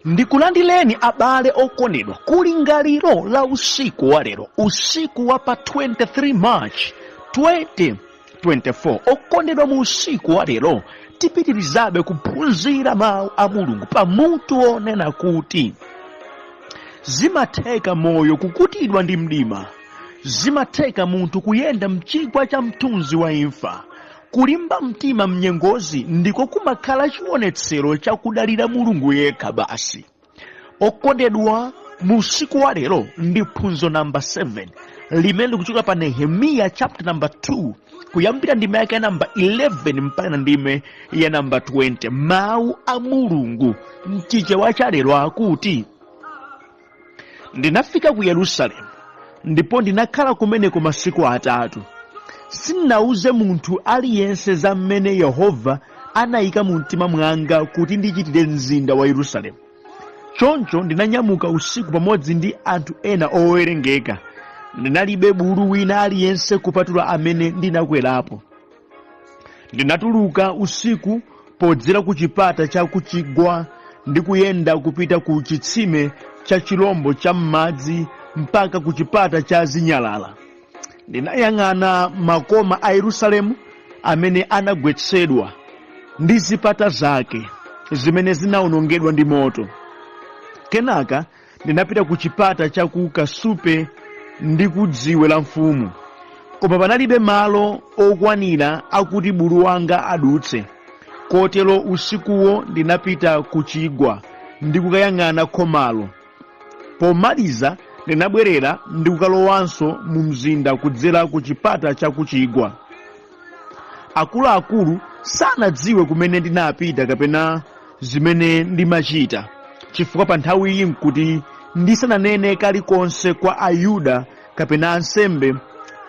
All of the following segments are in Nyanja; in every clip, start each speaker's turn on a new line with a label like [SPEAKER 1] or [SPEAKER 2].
[SPEAKER 1] Ndikulandileni abale okondedwa kulingaliro la usiku wa lero, usiku wa pa 23 March 2024. Okondedwa mu usiku wa lero tipitirizabe kuphunzira mawu a Mulungu pa mutu onena kuti zimatheka moyo kukutidwa ndi mdima, zimatheka munthu kuyenda mchigwa cha mthunzi wa imfa. Kulimba mtima mnyengozi ndiko kumakhala chionetsero cha kudalira Mulungu yekha basi. Okondedwa mu usiku wa lero ndi phunzo namba 7 limene likuchoka pa Nehemiya chapter number 2 kuyambira ndime yake ya namba 11 mpaka na ndime ya namba 20. Mawu a Mulungu mchichewa cha lero akuti, ndinafika ku Yerusalemu ndipo ndinakhala kumeneko masiku 3. Sinauze munthu aliyense za mmene Yehova anayika mu mtima mwanga kuti ndichitire mzinda wa Yerusalemu. Choncho ndinanyamuka usiku pamodzi ndi anthu ena owerengeka. Ndinalibe bulu wina aliyense kupatula amene ndinakwerapo. Ndinatuluka usiku podzera ku chipata cha kuchigwa ndi kuyenda kupita ku chitsime cha chilombo cha m'madzi mpaka ku chipata cha zinyalala. Ndinayang'ana makoma a Yerusalemu amene anagwetsedwa ndi zipata zake zimene zinawonongedwa ndi moto. Kenaka ndinapita ku chipata cha ku kasupe ndi ku dziwe la mfumu, koma panalibe malo okwanira akuti bulu wanga adutse. Kotero usikuwo ndinapita ku chigwa ndi kukayang'ana khomalo. Pomaliza ndinabwerera ndi kukalowanso mu mzinda kudzera ku chipata cha ku chigwa. Akuluakulu sanadziwe kumene ndinapita kapena zimene ndimachita, chifukwa pa nthawi iyi nkuti ndisananene kalikonse kwa Ayuda kapena ansembe,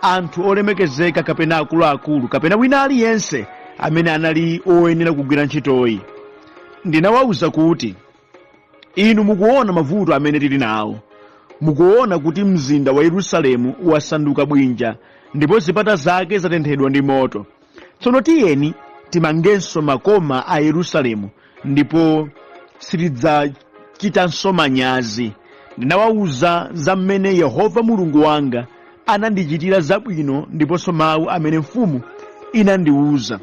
[SPEAKER 1] anthu olemekezeka kapena akuluakulu kapena wina aliyense amene anali oyenera kugwira ntchitoyi. Ndinawawuza kuti, inu mukuona mavuto amene tili nawo. Mukuona kuti mzinda wa Yerusalemu wasanduka bwinja ndipo zipata zake zatenthedwa ndi moto. Tsono tiyeni timangenso makoma a Yerusalemu ndipo sitidzachitanso manyazi. Ndinawawuza za mmene Yehova Mulungu wanga anandichitira zabwino ndiponso mawu amene mfumu inandiwuza.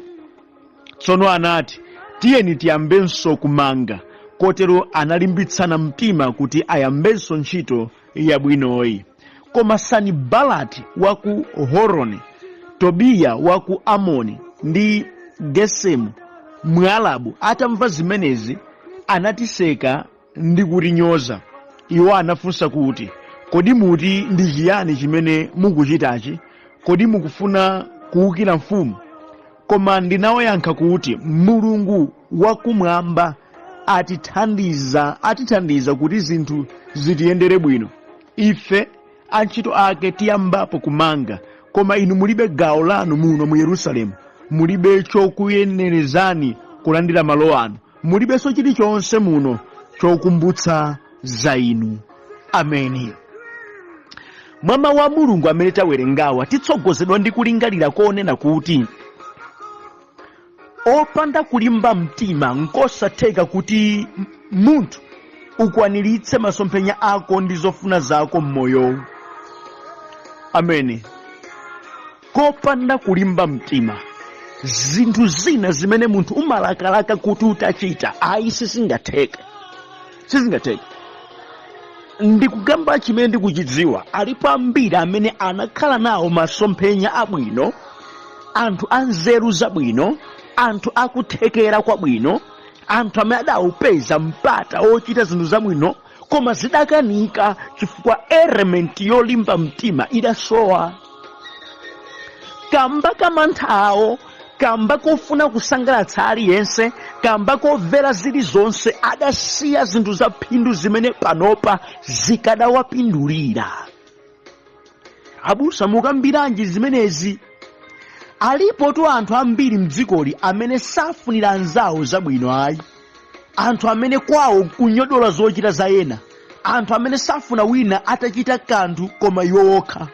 [SPEAKER 1] Tsono anati, tiyeni tiyambenso kumanga. Kotero analimbitsana mtima kuti ayambenso ntchito yabwinoyi. Koma Sanibalati wa ku Horoni, Tobiya wa ku Amoni ndi Gesemu Mwarabu atamva zimenezi anatiseka ndi kutinyoza. Iwo anafunsa kuti, kodi muti ndi chiyani chimene mukuchitachi? Kodi mukufuna kuwukira mfumu? Koma ndinawayankha kuti Mulungu wakumwamba atithandiza kuti zinthu zitiyendere bwino. Ife antchito ake tiyambapo kumanga, koma inu mulibe gawo lanu muno mu Yerusalemu. Mulibe chokuyenerezani kulandira malo anu. Mulibenso chilichonse muno chokumbutsa za inu. Ameni. Mwa mawu a Mulungu amene tawerengawa titsogozedwa ndi kulingalira konena kuti opanda kulimba mtima nkosatheka kuti munthu ukwaniritse masomphenya ako ndi zofuna zako mmoyowu. Ameni. Kopanda kulimba mtima zinthu zina zimene munthu umalakalaka kuti utachita ayi sizingatheke. Ndikugamba chimene ndikuchidziwa, alipo ambiri amene anakhala nawo masomphenya abwino, anthu anzeru zabwino, anthu akuthekera kwabwino, anthu amene adawupeza mpata ochita zinthu zabwino, koma zidakanika chifukwa element yolimba mtima idasowa. Kamba kamantha awo, kamba kofuna kusangalatsa aliyense, kamba komvera zilizonse, adasiya zinthu za phindu zimene panopa zikadawapindulira. Abusa mukambiranji zimenezi? Alipo tu anthu ambiri mdzikoli amene safunira anzawo zabwino ayi. Anthu amene kwawo kunyodola zochita za ena. Anthu amene safuna wina atachita kanthu koma iwo okha.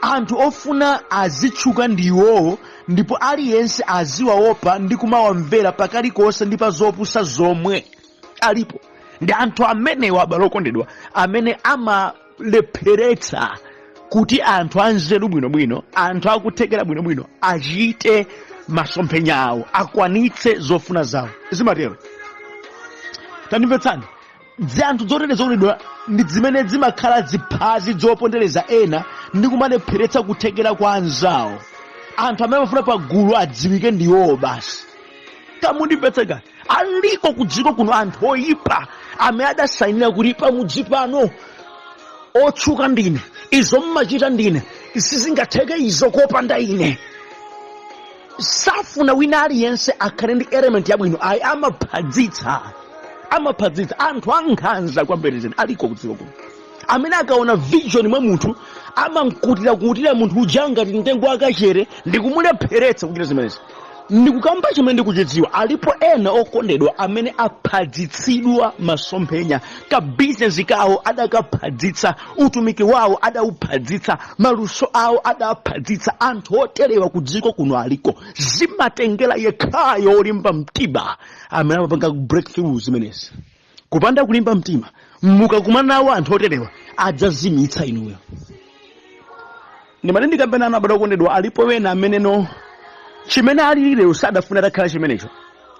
[SPEAKER 1] Anthu ofuna azitchuka ndi iwowo ndipo aliyense aziwaopa ndi kumawamvera pakalikonse ndi pa zopusa zomwe. Alipo. ndi anthu amenewa abale okondedwa amene amalepheretsa kuti anthu anzeru bwinobwino, anthu akuthekera bwinobwino achite masomphenya awo, akwanitse zofuna zawo. Zimatero tandimvetsani, anthu zotere zokondedwa ndi zimene zimakhala ziphazi zopondereza ena ndi kumalepheretsa kuthekera kwa anzawo. Anthu amene amafuna pa gulu adziwike ndiwo basi. Tamundimvetseka, aliko kudziko kuno anthu oyipa amene adasayinira kuti pamudzi pano otchuka ndine, izo mmachita ndine, sizingatheke izo kopanda ine. Safuna wina aliyense akhale ndi element yabwino, ayi amaphadzitsa anthu ankhanza kwambiri aliko kudziko kuno amene akaona vision mwa munthu amankutira munthu uja ngati mtengo wakachere ndi kumulepheretsa kuchita zimenezi. Ndikukamba chimene ndikuchidziwa, alipo ena okondedwa amene aphadzitsidwa masomphenya, ka business kawo adakaphadzitsa, utumiki wawo adauphadzitsa, maluso awo adaphadzitsa. Anthu oterewa kudziko kuno aliko, zimatengera yekhayo olimba mtima amene amapanga breakthrough zimenezi. Kupanda kulimba mtima, mukakumana nawo anthu oterewa adzazimitsa inuyo. Ndimati ndikambena ana abale okondedwa, alipo wena amene chimene ali lero sadafuna atakhala chimenecho.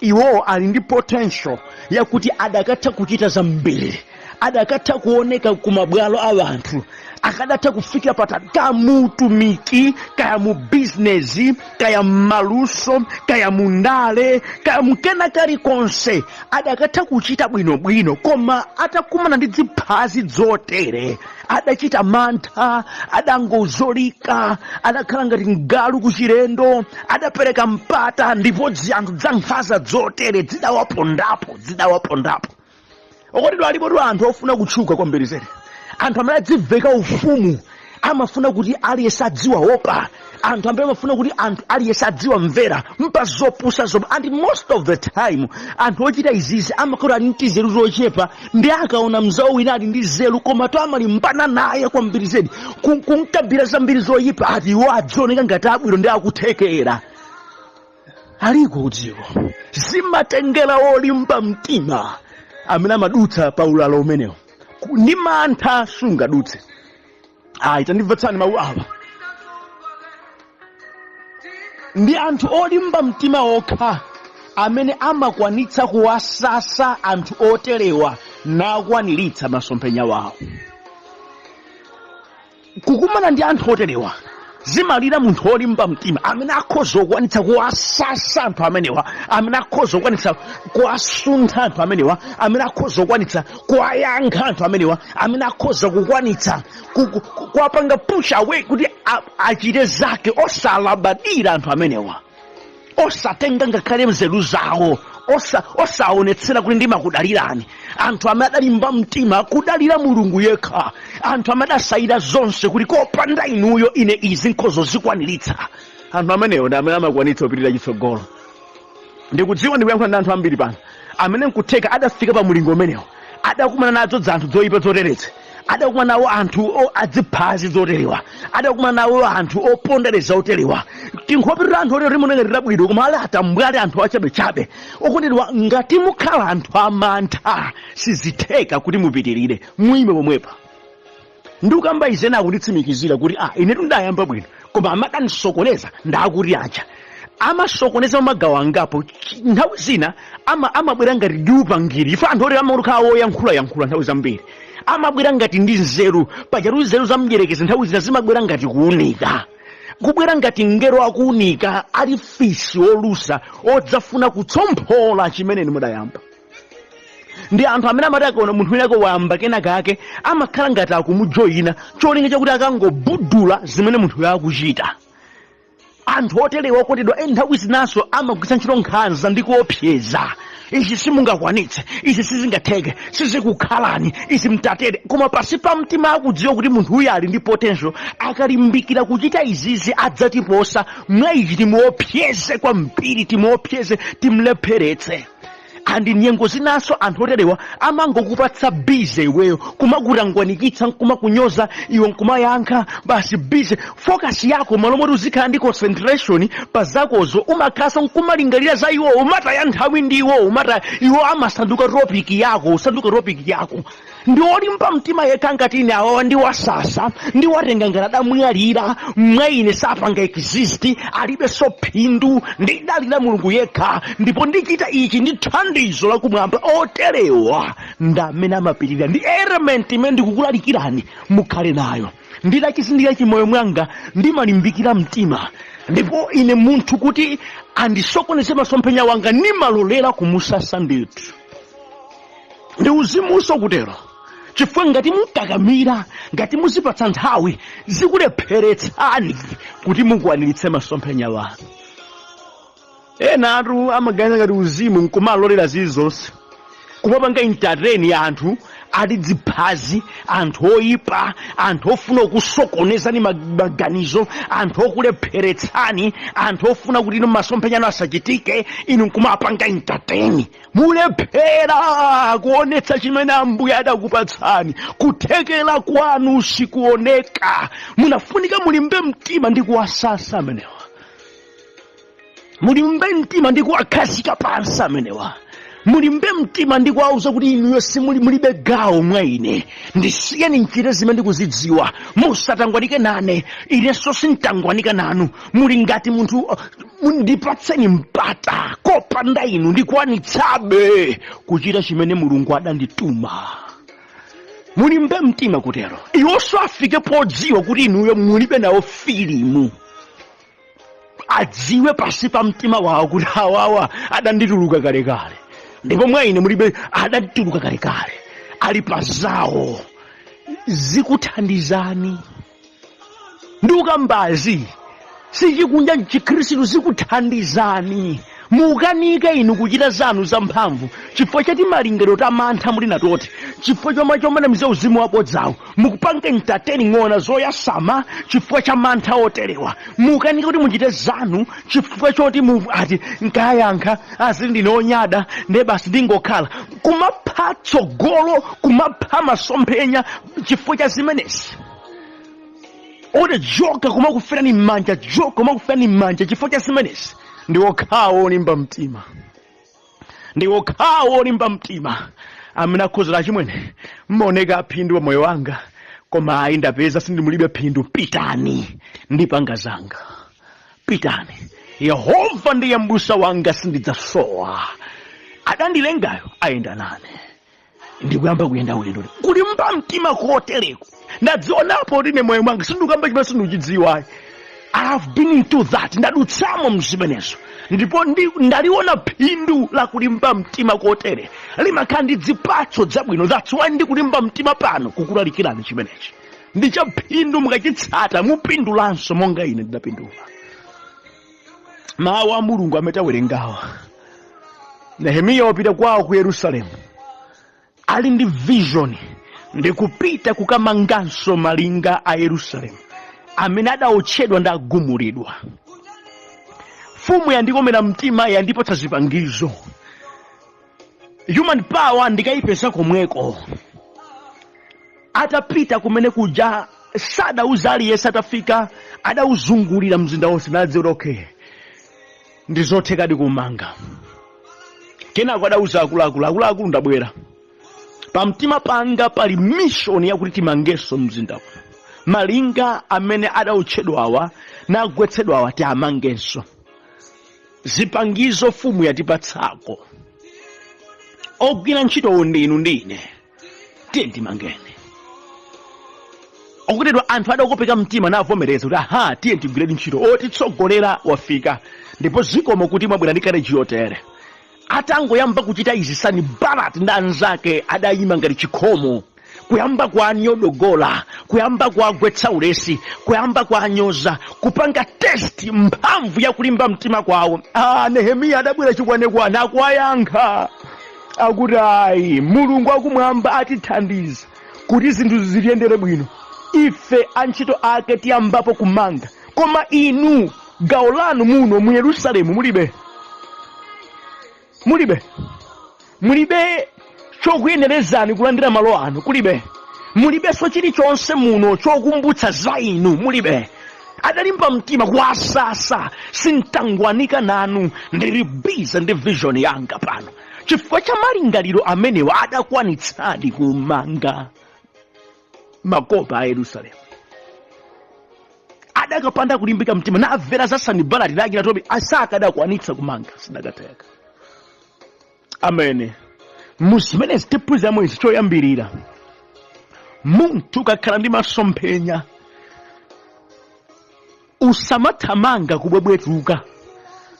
[SPEAKER 1] Iwo ali ndi potential yakuti adakatha kuchita zambiri, adakatha kuoneka kumabwalo a anthu, akadatha kufikira patali, kaya mutumiki, kaya mu business, kaya maluso, kaya mundale, kaya mkena kalikonse, adakatha kuchita bwinobwino. Koma atakumana ndi ziphazi zotere, adachita mantha, adangozolika, adakhala ngati ngalu kuchilendo, adapereka mpata, ndipo zinthu za nkhanza zotere zidawapondapo. Okondedwa, alipo anthu ofuna kutchuka kwambiri zedi, anthu amene adziveka ufumu, amafuna kuti aliyense adziwa opa, anthu amene amafuna kuti anthu aliyense adziwa mvera mpa zopusa zomwe. And most of the time anthu ochita izizi amakhala ali ndi nzeru zochepa, ndi akaona mzawo wina ali ndi nzeru koma to amalimbana naye kwambiri zedi, kunkabira zambiri zoyipa, ati iwo adzioneka ngati abwino ndi akuthekera. Aliko kudziko, zimatengera olimba mtima amene amadutsa pa ulalo umenewo. Ndi mantha sungadutse. Tandimvetsani mawu awa. Ndi anthu olimba mtima okha amene amakwanitsa kuwasasa anthu oterewa nakwaniritsa masomphenya wawo. Kukumana ndi anthu oterewa zimalira munthu olimba mtima amene akhoza kukwanitsa kuwasasa anthu amenewa, amene akhoza kukwanitsa kuwasuntha anthu amenewa, amene akhoza kukwanitsa kuwayankha anthu amenewa, amene akhoza kukwanitsa kuwapanga push away kuti achite zake, osalabadira anthu amenewa, osatenga ngakhale nzeru zawo, osaonetsera kuti ndimakudalirani. Anthu amene adalimba mtima kudalira Mulungu yekha, anthu amene adasayira zonse kuti kopanda inuyo ine izi nkhozo zikwaniritsa. Anthu amenewo ndi amene amakwanitsa kupitira chitsogolo. Ndikudziwa ndikuyankhula ndi anthu ambiri pano amene nkutheka adafika pa mulingo umenewo, adakumana nazo zanthu zoyipa zoteretsa, adakumana nawo anthu adziphazi zoterewa, adakumana nawo anthu opondereza oterewa. Tinkhopirira anthu oterewa timunengerera bwino koma ali atambwale anthu achabechabe. Okondedwa, ngati mukhala anthu amantha sizitheka kuti mupitirire, muime pomwepa. Ndikukamba izena akunditsimikizira kuti ine ndayamba bwino koma amakanisokoneza ndakuti acha. Amasokoneza magawo angapo, nthawi zina amabwera ngati ndiupangiri. Ife anthu oterewa amakhala oyankhula nthawi zambiri, amabwera ngati ndi nzeru, pachatu nzeru za mdierekezi nthawi zina zimabwera ngati kuunika, kubwera ngati ngero akuunika, ali fisi olusa odzafuna kutsomphola chimene mudayamba. Ndi anthu amene amati akaona munthu wina wayamba kenakake amakhala ngati akumujoyina, cholinga chakuti akangobudula zimene munthu akuchita. Anthu oterewa okondedwa nthawi zinanso amagwiritsa ntchito nkhanza ndi kuopseza. Izi simungakwanitse, izi sizingatheke, sizikukhalani, izi mtatere. Koma pasi pa mtima akudziwa kuti munthu uyu ali ndi potential, akalimbikira kuchita izizi adzatiposa. Mwa ichi timuopseze kwambiri, timuopseze, timlepheretse. andi nyengo zinaso anthu oterewa amangokupatsa bize iweyo kumakurangwanikitsa kumakunyoza iwe nkumayankha basi bize focus yako malomoti uzikhala ndi concentration pa zakozo umakhaso nkumalingalira za iwo umataya nthawi ndi iwo umata iwo amasanduka topic yako usanduka topic yako ndi olimba mtima yekha ngati ine awawa ndi wasasa ndi watenga ngalada mwalira mwaine sapanga exist alibe sophindu ndidalira mulungu yekha ndipo ndichita ichi ndi thandizo lakumwamba oterewa ndamene amapirira ndi element imene ndikukulalikirani mukhale nayo ndidachisindika chimoyo mwanga ndimalimbikira mtima ndipo ine munthu kuti andisokoneze masomphenya wanga nimalolera kumusasa ndithu ndi uzimuso kutero chifukwa ngati mukakamira ngati muzipatsa nthawi zikulepheretsani kuti mukwaniritse masomphenya wanu. Ena atu amaganiza ngati uzimu nkumalolera zizonse kumapanga entertain ya anthu ati dziphazi anthu oyipa anthu ofuna kusokonezani maganizo anthu okulepheretsani anthu ofuna kuti ino masomphenya anu asachitike inu nkumapanga entertain mulephera kuonetsa chimene Ambuye adakupatsani kuthekera kwanu sikuoneka munafunika mulimbe mtima ndi kuwasasa amenewa mulimbe mtima ndi kuwakhazika pansi amenewa mulimbe mtima ndi kuwauza kuti inuyo mulibe gawo mwa ine ndisiyeni nchite zimene ndikuzidziwa musatangwanike nane inenso sintangwanika nanu muli ngati munthu mundipatseni mpata kopanda inu ndikwanitsabe kuchita chimene mulungu adandituma mulimbe mtima kutero iwonso afike podziwa kuti inuyo mulibe nawo filimu adziwe pasi pa mtima wawo kuti awawa adandituluka kalekale ndipo mwa ine mulibe adatuluka kalekale ali pazawo zikuthandizani ndi ukambazi sichikunja chikhristu zikuthandizani mukanike inu kuchita zanu zamphamvu chifukwa chati malingero tamantha muli natoti chifukwa chomanamiza uzimu wabodzawo mukupanga entertain ng'ona zoyasama chifukwa cha mantha oterewa mukanike kuti muchite zanu chifukwa choti ati nkayankha asi ndine onyada ndiye basi ndingokhala kumapha tsogolo kumapha masomphenya chifukwa cha zimenezi ode joka kumakufirani m'manja joka kumakufirani m'manja chifukwa cha zimenezi ndiwokhawo olimba mtima ndiwokhawo olimba mtima amene akhozera chimwene mmaoneka phindu wa moyo wanga koma ayi ndapeza sindimulibe phindu pitani ndipanga zanga pitani Yehova ndiye m'busa wanga sindidzasowa adandilengayo ayenda nane ndikuyamba kuyenda ulendo kulimba mtima kotereko ndadzionapo kuti ine moyo mwanga sindikamba chimene sindikuchidziwa I have been into that ndadutsamo mzimenezo ndipo ndaliona phindu la kulimba mtima kotere limakhala ndi zipatso zabwino that's why ndikulimba mtima pano kukulalikirani chimenechi ndi cha phindu mukachitsata mupindulanso monga ine ndidapindula mawu a Mulungu ametawerengawa Nehemiya wapita kwawo ku Yerusalemu ali ndi vision ndikupita kukamanganso malinga a Yerusalemu amene adaotchedwa ndi agumuridwa mfumu yandikomera mtima yandipatsa zipangizo human power ndikayipeza komweko atapita kumene kuja sadauza aliyense atafika adauzungulira mzinda wonse nadziwa okay ndizothekadi kumanga kenako adauza akuluakulu ndabwera pamtima panga pali mission yakuti timangenso mzinda malinga amene adaotchedwawa nagwetsedwawa tiamangenso zipangizo mfumu yatipatsako ogwira ntchito ndinu ndine tiye timangeni okutedwa anthu adakopeka mtima navomereza kuti aha tiye tigwireni ntchito otitsogolera wafika ndipo zikomo kuti mwabwera ndi kareji yotere atangoyamba kuchita izi Sanibalati ndi anzake adayima ngati chikhomo kuyamba kwa anyodogola kuyamba kwa gwetsa ulesi kuyamba kwa anyoza kupanga test mphamvu ya kulimba mtima kwawo Nehemiya adabwera chikwanekwane akuwayankha akuti ayi Mulungu akumwamba atithandiza kuti zinthu ziyendere bwino ife antchito ake tiyambapo kumanga koma inu gawo lanu muno mu Yerusalemu mulibe mulibe chokuyenerezani kulandira malo anu, kulibe. Mulibenso chilichonse muno chokumbutsa za inu, mulibe. Adalimba mtima kuwasasa, sintangwanika nanu, ndili biza ndi vision yanga pano. Chifukwa cha malingaliro amenewa adakwanitsadi kumanga makopa a Yerusalemu. Adakapanda kulimbika mtima na avera za Sanbalati lagi na Tobi asaka adakwanitsa kumanga sidakateka. Amen. Musimene stepu za mwezi choyambirira. Muntu kakhala ndi masomphenya. Usamathamanga kubwebwetuka.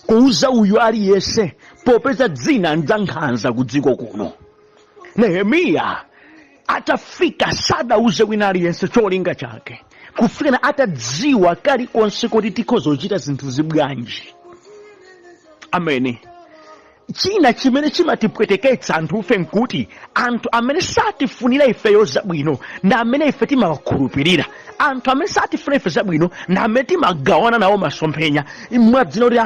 [SPEAKER 1] Kuuza uyu aliyese popeza dzina nzankhanza kudziko kuno. Nehemiya atafika sadauze wina aliyese cholinga chake. Kufika atadziwa kalikonse kuti tikhozochita zinthu zibwanji. Amen. China chimene chimatipweteketsa anthu ufe nkuti anthu amene satifunira ifeyo zabwino na amene ife timawakhulupirira. Anthu amene satifunira ife zabwino na amene timagawana nawo masomphenya. Mwadzina kuti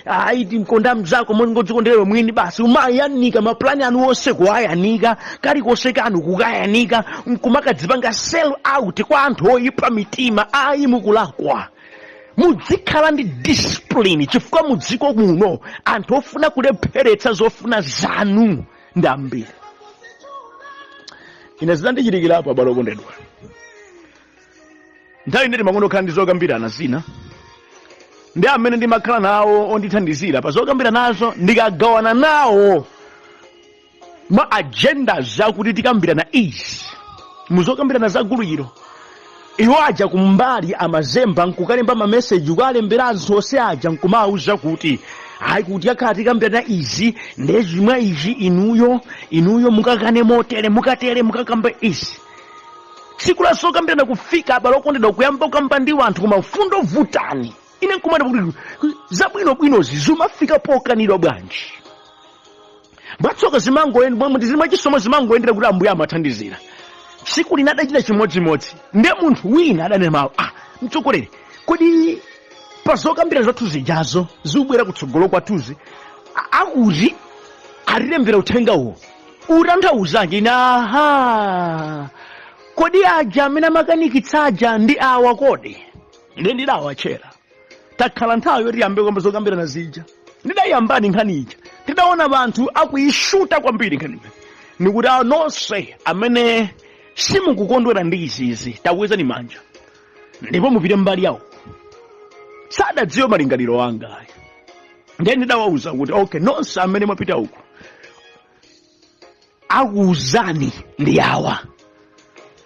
[SPEAKER 1] ayi timkonda mzako mongodzikondera mwini basi umayanika maplani anu onse kuwayanika kalikonse kanu kukayanika nkumakadzipanga sell out kwa anthu oyipa mitima ayi mukulakwa. Mudzikhala ndi discipline chifukwa mudziko muno anthu ofuna kulepheretsa zofuna zanu ndi ambiri. Ine zidandichitikira apo abale okondedwa. Nthawi nditi makondokhala ndi zokambirana zina ndi amene ndimakhala nawo ondithandizira pa zokambira nazo ndikagawana nawo ma agenda zakuti tikambirana izi muzokambirana za guliro. Iwo aja kumbali amazemba nkukalemba ma message ukalembera zonse aja nkumauza kuti hayi kuti yakati kambirana izi ndezimwe izi inuyo mukakane motere mukatere mukakambe izi. Tsiku la zokambirana kufika abale okondedwa kuyamba kukamba ndi anthu koma mfundo vutani. Ine nkumati kuti zabwino zimafika pokanidwa bwanji. Batsoka zimangoyenda mwemwe zimwe chisomo zimangoyendera kuti ambuye amathandizira. Siku linadachita chimodzimodzi nde munthu wina adanemawo mtsogoleri kodi pazokambira zathu zijazo zikubwera kutsogolo kwathuzi akuti alilembera uthenga uwo utanthauzanji na kodi aja amene amakanikitsaja ndi awa kodi nde ndidawachera takhala nthawi yoti yambe kwamba zokambirana zija ndidayambani nkhani ija tidaona vanthu akuyishuta kwambiri nkhani nikuti nonse amene simukukondwera ndi izizi takweza ni manja ndipo mupite mbali yawo. Sadadziwa malingaliro anga aya ndiye ndidawauza kuti okay nonse amene mwapita uku akuuzani ndi awa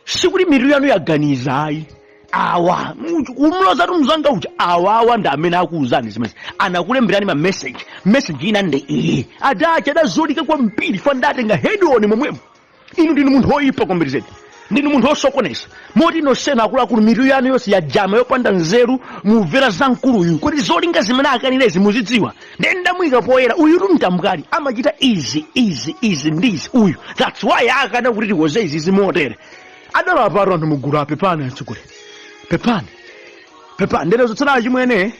[SPEAKER 1] sikuti mitu yanu yaganiza ayi awa kumloza tumzanga uja awawa ndi amene akuuzani zimene anakulemberani ma message ina ndi iyi adacha adazolika kwambiri fa ndatenga head on momwemo. Inu ndinu munthu oyipa kwambiri zedi ndinu munthu osokoneza moti nosena akuluakulu mitu yanu yonse ya jama yopanda nzeru mumvera za mkuluyu kuti zolinga zimene akanilezi muzidziwa ndi ndamuyika poyera uyu tumtambukali amachita izi ndizi uyu. That's why akana kuti tikoze izi motere adalapatu anthu mugulu apepani atsogole pepani nderezo tsana chimwene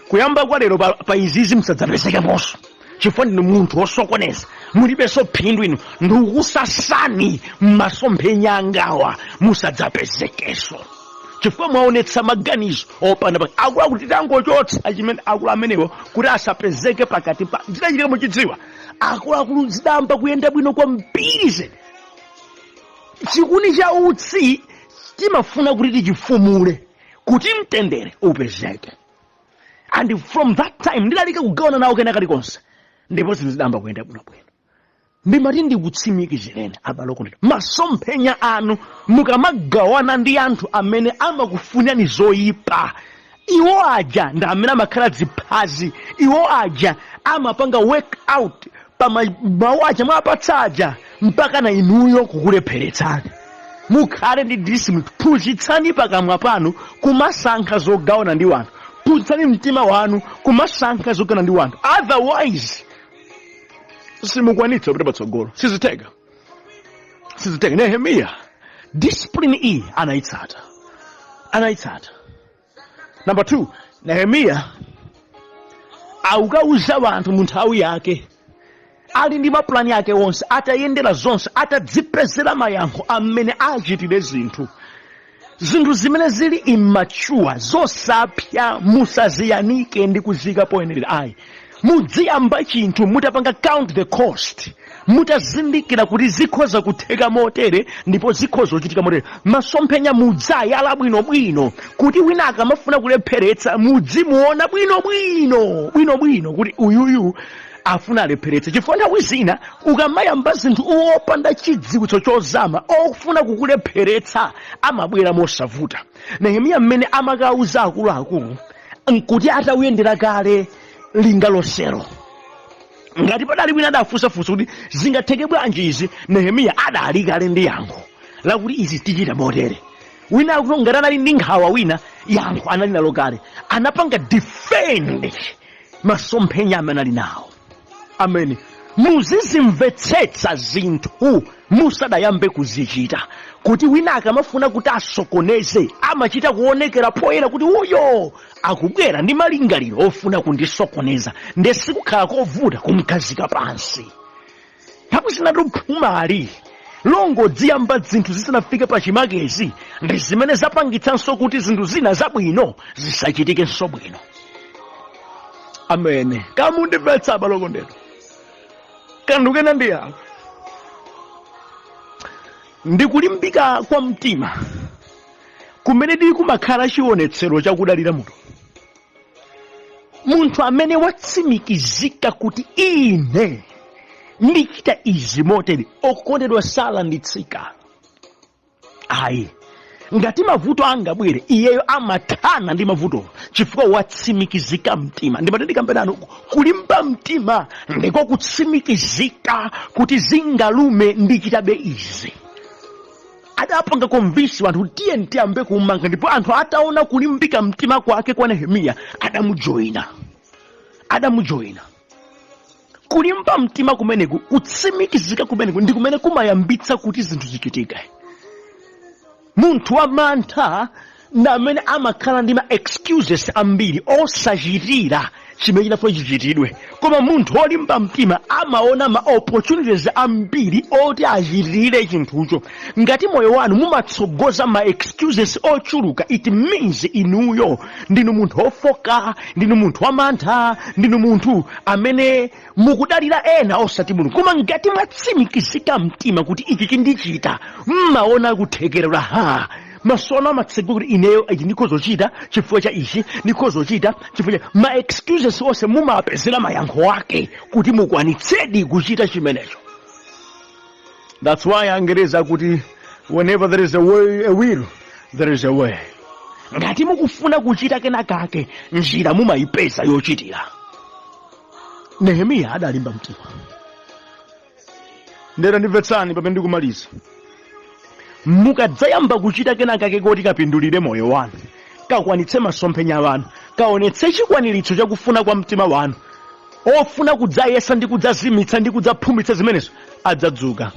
[SPEAKER 1] kuyamba kwa lero pa izizi msadzapezekaponso chifukwa ndinu munthu osokoneza mulibenso phindu inu ndikusasani m'masomphenya angawa musadzapezekenso chifukwa mwaonetsa maganizo opanda pa akulu kuti tangochotsa chimene akulu amenewo kuti asapezeke pakati pa zidachitika muchidziwa akulu zidamba kuyenda bwino kwambiri zedi. Chikuni cha utsi chimafuna kuti tichifumule kuti mtendere upezeke and from that time ndidalika kugawana nawo kena kalikonse ndipo zidamba kuyenda bwinobwino. Ndimati ndikutsimikizireni abale okondedwa masomphenya anu mukamagawana ndi anthu amene amakufunirani zoyipa iwo aja ndi amene amakhala dziphazi iwo aja amapanga work out pa mawu aja mwapatsaja mpaka na inuyo kukulepheretsani. Mukhale ndi discipline phunzitsani pakamwa panu kumasankha zogawana ndi wanthu phunzitsani mtima wanu kumasankha zogawana ndi wanthu otherwise simukwanitsa kuti patsogolo siziteka. Nehemiya discipline iyi anaitsata. Number 2 Nehemiya aukauza wanthu mu nthawi yake ali ndi maplani yake onse, atayendera zonse, atadzipezera mayankho amene achitire zinthu zimene zili immature, zosapya. Musaziyanike ndi kuzika poyenerera. Ayi, mudziyamba chinthu mutapanga count the cost, mutazindikira kuti zikhoza kutheka motere ndipo zikhoza kuchitika motere. Masomphenya mudzayala bwinobwino kuti wina akamafuna kulepheretsa mudzimuona bwinobwino kuti uyuyu afuna alepheretse. Chifukwa nthawi zina ukamayamba zinthu opanda chidziwitso chozama, ofuna kukulepheretsa amabwera mosavuta. Nehemiya mmene amakauza akuluakulu nkuti atawuyendera kale linga losero, ngati padali wina adafunsafunsa kuti zingatheke bwanji izi, Nehemiya adali kale ndi yankho lakuti izi tichita motere. Wina akuti ngati anali ndi nkhawa, wina yankho anali nalo kale, anapanga defend masomphenya amene ali nawo. Amen. Muzizimvetsetsa zinthu musadayambe kuzichita, kuti wina akamafuna kuti asokoneze amachita kuonekera poyera kuti uyo akubwera ndi malingaliro ofuna kundisokoneza, ndesikukhala kovuta kumkhazika pansi. Nthawi zinatu phumali longodziyamba zinthu zisanafike pachimakezi ndi zimene zapangitsanso kuti zinthu zina zabwino zisachitikenso bwino. Amen. Kamundimvetsa abalokondero, kanthu kena ndi ako ndikulimbika kwa mtima kumene ndili kumakhala chionetsero chakudalira munthu amene watsimikizika kuti ine ndichita izi motere, okondedwa salanditsika. Ayi, ngati mavuto angabwere iyeyo amathana ndi mavuto chifukwa watsimikizika mtima. Ndimatendikambirano kulimba mtima ndiko kutsimikizika kuti zingalume ndichitabe izi. Adapanga konvinsi wanthu tiye ntiyambe kumanga, ndipo anthu ataona kulimbika mtima kwake kwa Nehemiya adamujoyina. Kulimba mtima kumeneku, kutsimikizika kumeneku ndi kumene kumayambitsa kuti zinthu zichitike. Munthu wa mantha na amene amakhala ndi ma excuses ambiri osachitira chimene chinafuna chichitidwe, koma munthu olimba mtima amaona ma opportunities ambiri oti achitire chinthucho. Ngati moyo wanu mumatsogoza ma excuses ochuluka, it means inuyo ndinu munthu ofoka, ndinu munthu wa mantha, ndinu munthu amene mukudalira ena osati Mulungu. Koma ngati mwatsimikizika mtima kuti ichi chindichita, mmaona kuthekerera masono amatsegula kuti ineyo ichi ndikhozochita chifukwa cha ichi, ndikhozochita chifukwa cha ma excuses onse mumapezera mayankho ake kuti mukwanitsedi kuchita chimenecho. That's why Angereza kuti whenever there is a will, there is a way. Ngati mukufuna kuchita kena kake, njira mumayipeza yochitira. Nehemiya adalimba mtima. Ndera ndimvetsani pamene ndikumaliza. Mukadzayamba kuchita kena kake kuti kapindulire moyo wanu, kakwanitse masomphenya wanu, kaonetse chikwaniritso chakufuna kwa mtima wanu, ofuna kudzayesa ndi kudzazimitsa ndi kudzaphumitsa zimenezo, adzadzuka.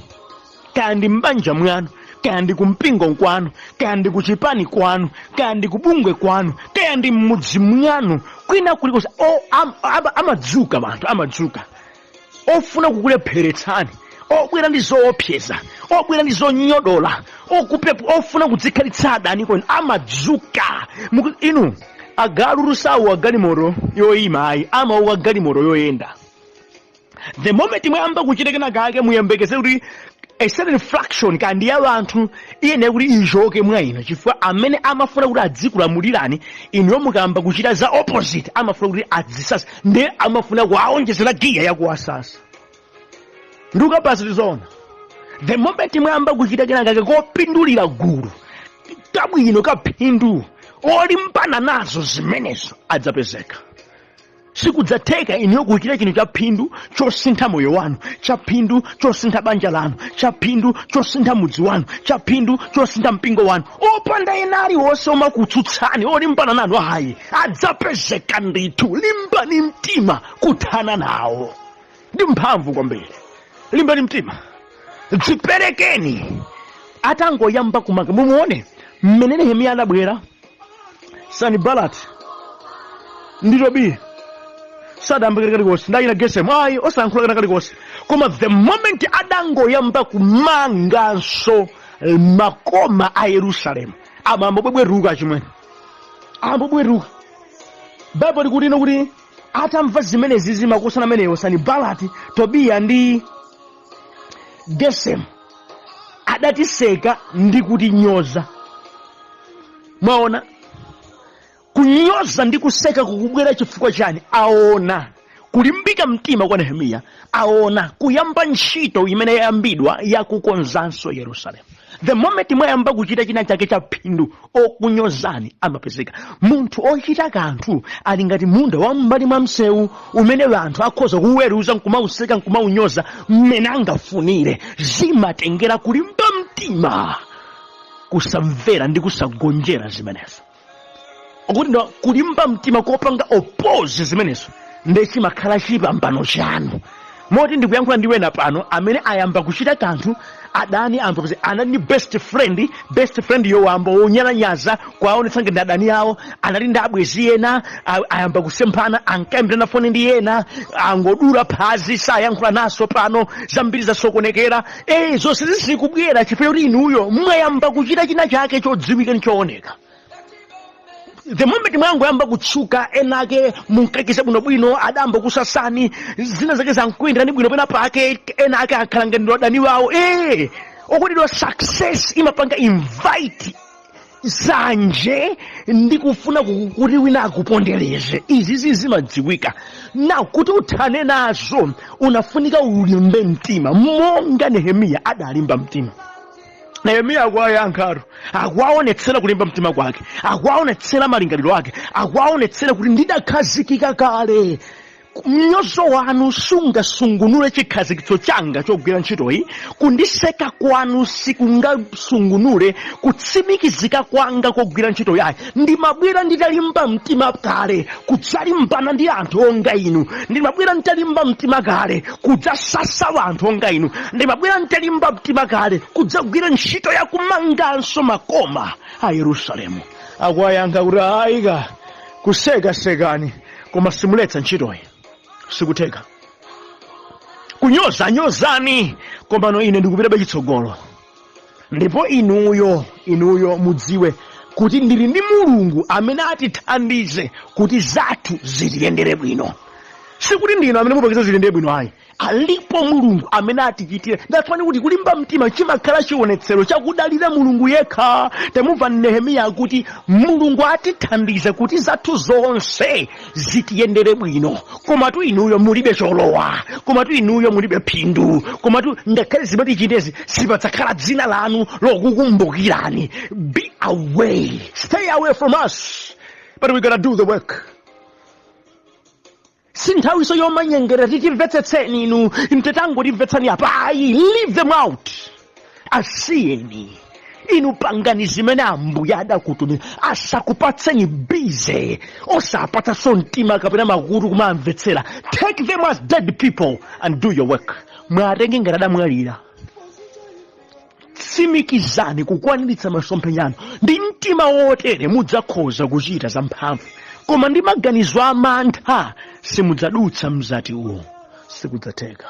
[SPEAKER 1] Kaya ndi mbanja mwanu, kaya ndi kumpingo kwanu, kaya ndi kuchipani kwanu, kaya ndi kubungwe kwanu, kaya ndi mmudzi mwanu, kwina kulikonse amadzuka. Anthu amadzuka ofuna kukulepheretsani, obwera ndi zoopseza, obwera ndi zonyodola, ofuna kudzikhalitsa adani kwenu, amadzuka. Inu agalu sawu agalimoto yoyima, ayi amauka galimoto yoyenda. The moment mwayamba kuchita kena kake muyembekeze kuti a certain fraction kandi ya anthu ine kuti ichoke mwa ino, chifukwa amene amafuna kuti adzikulamulirani inu mukamba kuchita za opposite, amafuna kuti adzisasa, ndi amafuna kuwaonjezera giya yakuwasasa. Nduka basi zona. The moment mwayamba kuchita kena kake kopindulira gulu kabwino kaphindu olimbana nazo zimenezo, adzapezeka. Sikudzatheka iniyo kuchita chinthu cha phindu chosintha moyo wanu, cha phindu chosintha banja lanu, cha phindu chosintha mudzi wanu, cha phindu chosintha mpingo wanu, opanda enali wonse omakutsutsani olimbana nanu. Ayi, adzapezeka ndithu. Limbani mtima kuthana nawo ndi mphamvu kwambiri. Limbani mtima, dziperekeni. Atangoyamba kumanga, mumuone mmene Nehemiya anabwera, Sanbalati ndi Tobiya sadayamba kalikosi ndayina Gesemu ayi osayankhula kalikosi koma the moment adangoyamba kumanganso makoma a Yerusalemu amambobweruka chimwene ambobweruka Bible likuti kuti atamva zimenezi zimakosana amenewo Sanibalati Tobiya ndi Gesemu adatiseka ndi kutinyoza. Mwaona kunyoza ndi kuseka kukubwera chifukwa chani? Aona kulimbika mtima kwa Nehemiya, aona kuyamba ntchito imene yayambidwa yakukonzanso Yerusalemu. The moment mwayamba kuchita china chake cha phindu okunyozani amapezeka. Munthu ochita kanthu ali ngati munda wa m'mbali mwa msewu umene anthu akhoza kuweruza nkumauseka nkumaunyoza mmene angafunire. Zimatengera kulimba mtima, kusamvera ndi kusagonjera zimenezo. Okuti ndo kulimba mtima kopanga oppose zimenezo ndi chimakhala chipambano chanu. Moti ndikuyankhula ndi wena pano amene ayamba kuchita kanthu adani ampopeze anali best friend yowamba onyalanyaza kwaonetsa ngati adani yawo anali ndi abwezi ena ayamba kusemphana ankaimbirana foni ndi ena angodula phazi sayankhula naso pano zambiri zasokonekera zonse zikubwera chifukwa kuti inuyo mwayamba kuchita china chake chodziwika ndi chooneka. The moment mwangoyamba kutchuka enake munkakisa bwinobwino adamba kusasani zina zake zankwindira ndi bwino pena pake enake akhala ngati adani wawo okutidwa success imapanga invite zanje ndi kufuna kuti wina akupondereze. Izi zimadziwika. Na kuti uthane nazo unafunika ulimbe mtima monga Nehemiya adalimba mtima. Nehemiya akwayankharu akwaonetsera kulimba mtima kwake, akwaonetsera malingaliro ake, akwaonetsera kuti ndidakhazikika kale. Mnyozo wanu sungasungunule chikhazikitso changa chogwira ntchitoyi, kundiseka kwanu sikungasungunule kutsimikizika kwanga kogwira ntchito yayi. Ndimabwera nditalimba mtima kale kudzalimbana ndi anthu onga inu. Ndimabwera nditalimba mtima kale kudzasasa anthu onga inu. Ndimabwera nditalimba mtima kale kudzagwira ntchito yakumanganso makoma a Yerusalemu. Akwayankha kuti ayika kuseka-sekani koma simuletsa ntchitoyi. Sikuteka kunyozani koma ine ndikupita chitsogolo. Ndipo inuyo mudziwe kuti ndili ndi Mulungu amene atithandize kuti zathu zitiyendere bwino. Sikuti ndino amene mupakisa zitiyendere bwino ayi. Alipo Mulungu amene atichitire. Ndafanira kuti kulimba mtima chimakhala chionetsero chakudalira Mulungu yekha. Temumva Nehemiya kuti Mulungu atithandiza kuti zathu zonse zitiyendere bwino. Komatu inuyo mulibe cholowa, komatu inuyo mulibe phindu, komatu ngakhale zimati chitezi sipadzakhala dzina lanu lokukumbukirani. Be away, stay away from us, but we gotta do the work. Sinthawi so yomanyengera titimvetsetseni inu mtetango timvetsani apa. Leave them out. Asiyeni inu pangani zimene Ambuye adakutumira. Asakupatseni bize osapatsa mtima kapena makutu kumamvetsera. Take them as dead people and do your work. Mwatenge ngati adamwalira. Tsimikizani kukwaniritsa masomphenya anu. Ndi mtima wotere mudzakhoza kuchita zamphamvu. Koma ndi maganizo amantha simudzadutsa mzati uwo. Sikudzateka.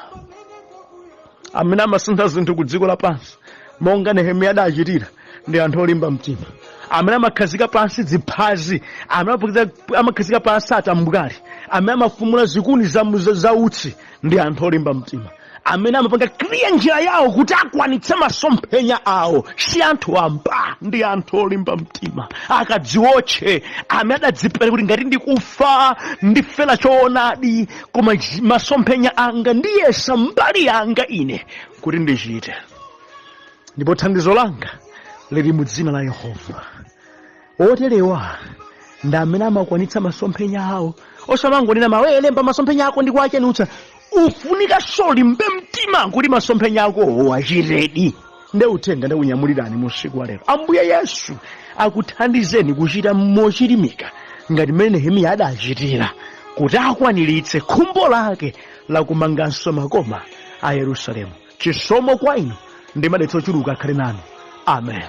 [SPEAKER 1] Amene amasintha zinthu ku dziko lapansi monga Nehemiya adachitira ndi anthu olimba mtima. Amene amakhazika pansi ziphazi, amene amakhazika pansi atambukali, amene amafumula zikuni za utsi ndi anthu olimba mtima. Amene amapanga clear njira yawo kuti akwanitse masomphenya awo si anthu amba, ndi anthu olimba mtima. Akadziwotche amene adadzipera kuti ngati ndikufa ndifera choonadi koma masomphenya anga ndiyesa mbali yanga ine kuti ndichite. Ndipo thandizo langa lili mu dzina la Yehova. Oterewa ndi amene amakwanitsa masomphenya awo. Osamangonena mawelemba masomphenya ako ndikuachenutsa. Ufunika solimbe mtima kuti masomphenya ako achiredi. Nde uthenga ndikunyamulirani mu usiku wa lero. Ambuye Yesu akuthandizeni kuchita mochilimika ngati mmene Nehemiya adachitira kuti akwaniritse khumbo lake la kumanganso makoma a Yerusalemu. Chisomo kwa inu ndi madalitso ochuluka akhale nanu. Amen.